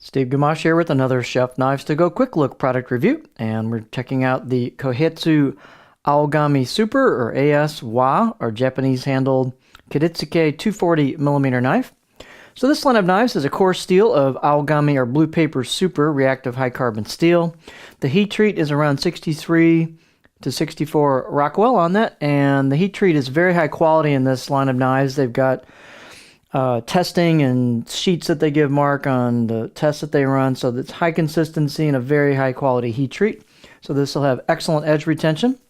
Steve Gamache here with another Chef Knives to Go quick look product review, and we're checking out the Kohetsu Aogami Super, or AS-WA, or Japanese handled Kiritsuke 240mm knife. So this line of knives is a core steel of Aogami or Blue Paper Super reactive high carbon steel. The heat treat is around 63 to 64 Rockwell on that, and the heat treat is very high quality in this line of knives. They've got testing and sheets that they give Mark on the tests that they run, so it's high consistency and a very high quality heat treat. So this will have excellent edge retention.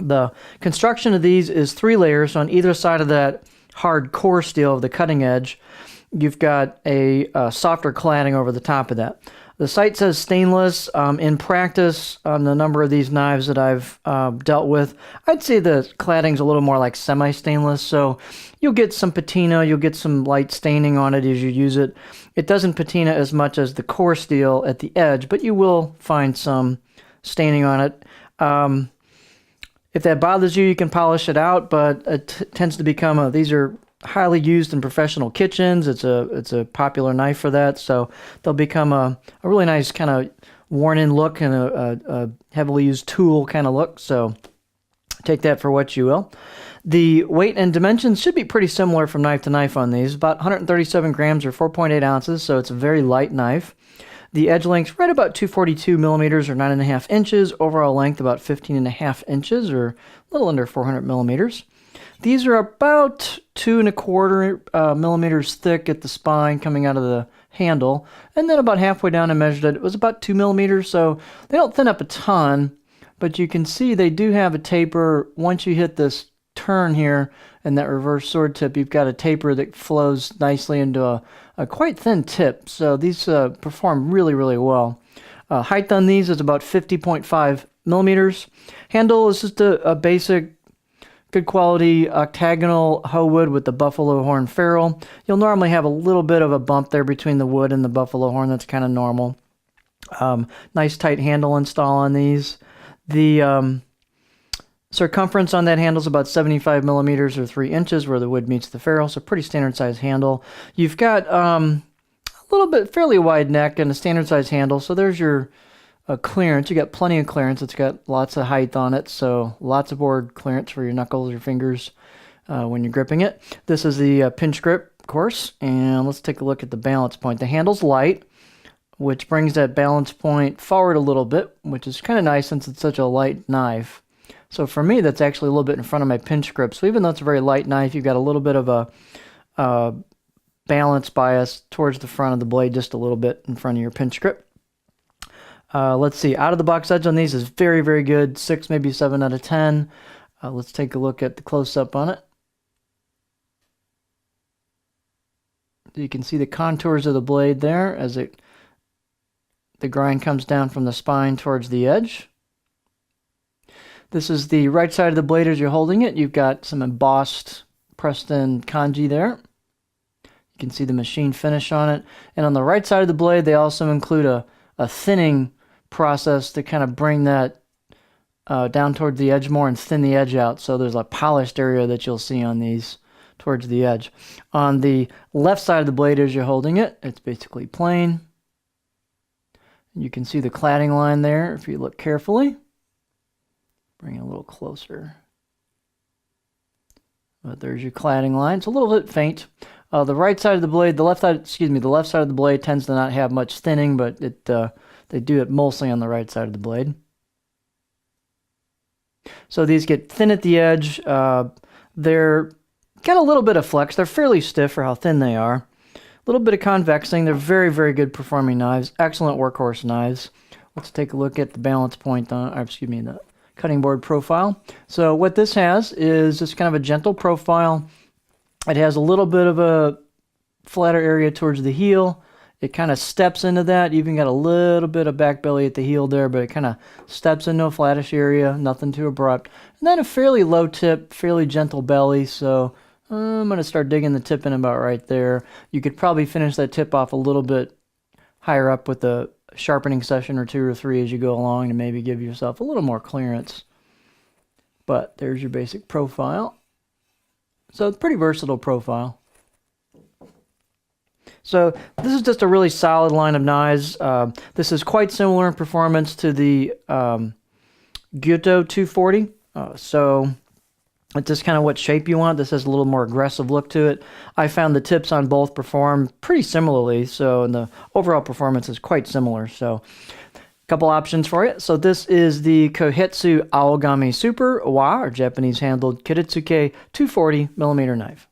The construction of these is 3 layers. So on either side of that hard core steel of the cutting edge, you've got a softer cladding over the top of that. The site says stainless. In practice, on the number of these knives that I've dealt with, I'd say the cladding's a little more like semi-stainless, so you'll get some patina, you'll get some light staining on it as you use it. It doesn't patina as much as the core steel at the edge, but you will find some staining on it. If that bothers you, you can polish it out, but it tends to become these are highly used in professional kitchens. It's a popular knife for that, so they'll become a really nice kind of worn-in look and a heavily used tool kind of look, so take that for what you will. The weight and dimensions should be pretty similar from knife to knife on these, about 137 grams or 4.8 ounces, so it's a very light knife. The edge length right about 242 millimeters or 9.5 inches, overall length about 15.5 inches or a little under 400 millimeters. These are about 2.25 millimeters thick at the spine coming out of the handle, and then about halfway down I measured it. It was about 2 millimeters, so they don't thin up a ton, but you can see they do have a taper. Once you hit this turn here and that reverse sword tip, you've got a taper that flows nicely into a quite thin tip, so these perform really, really well. Height on these is about 50.5 millimeters. Handle is just a basic good quality octagonal hoe wood with the buffalo horn ferrule. You'll normally have a little bit of a bump there between the wood and the buffalo horn. That's kind of normal. Nice tight handle install on these. The circumference on that handle is about 75 millimeters or 3 inches where the wood meets the ferrule, so pretty standard size handle. You've got a little bit fairly wide neck and a standard size handle, so there's your clearance. You got plenty of clearance. It's got lots of height on it, so lots of board clearance for your knuckles or fingers when you're gripping it. This is the pinch grip, of course, and let's take a look at the balance point. The handle's light, which brings that balance point forward a little bit, which is kind of nice since it's such a light knife. So for me, that's actually a little bit in front of my pinch grip. So even though it's a very light knife, you've got a little bit of a balance bias towards the front of the blade, just a little bit in front of your pinch grip. Let's see, out of the box edge on these is very, very good. 6, maybe 7 out of 10. Let's take a look at the close-up on it. You can see the contours of the blade there as the grind comes down from the spine towards the edge. This is the right side of the blade as you're holding it. You've got some embossed pressed in kanji there. You can see the machine finish on it. And on the right side of the blade, they also include a thinning process to kind of bring that down toward the edge more and thin the edge out. So there's a polished area that you'll see on these towards the edge. On the left side of the blade as you're holding it, it's basically plain. You can see the cladding line there if you look carefully. Bring it a little closer. But there's your cladding line. It's a little bit faint. The right side of the blade, the left side of the blade tends to not have much thinning, but they do it mostly on the right side of the blade. So these get thin at the edge. They're got a little bit of flex. They're fairly stiff for how thin they are. A little bit of convexing. They're very, very good performing knives. Excellent workhorse knives. Let's take a look at the balance point on, the cutting board profile. So what this has is just kind of a gentle profile. It has a little bit of a flatter area towards the heel. It kind of steps into that. You even got a little bit of back belly at the heel there, but it kind of steps into a flattish area, nothing too abrupt. And then a fairly low tip, fairly gentle belly, so I'm going to start digging the tip in about right there. You could probably finish that tip off a little bit higher up with a sharpening session or 2 or 3 as you go along to maybe give yourself a little more clearance. But there's your basic profile. So pretty versatile profile. So this is just a really solid line of knives. This is quite similar in performance to the Gyuto 240. So it's just kind of what shape you want. This has a little more aggressive look to it. I found the tips on both perform pretty similarly, so and the overall performance is quite similar. So a couple options for you. So this is the Kohetsu Aogami Super Wa, or Japanese handled Kiritsuke 240 millimeter knife.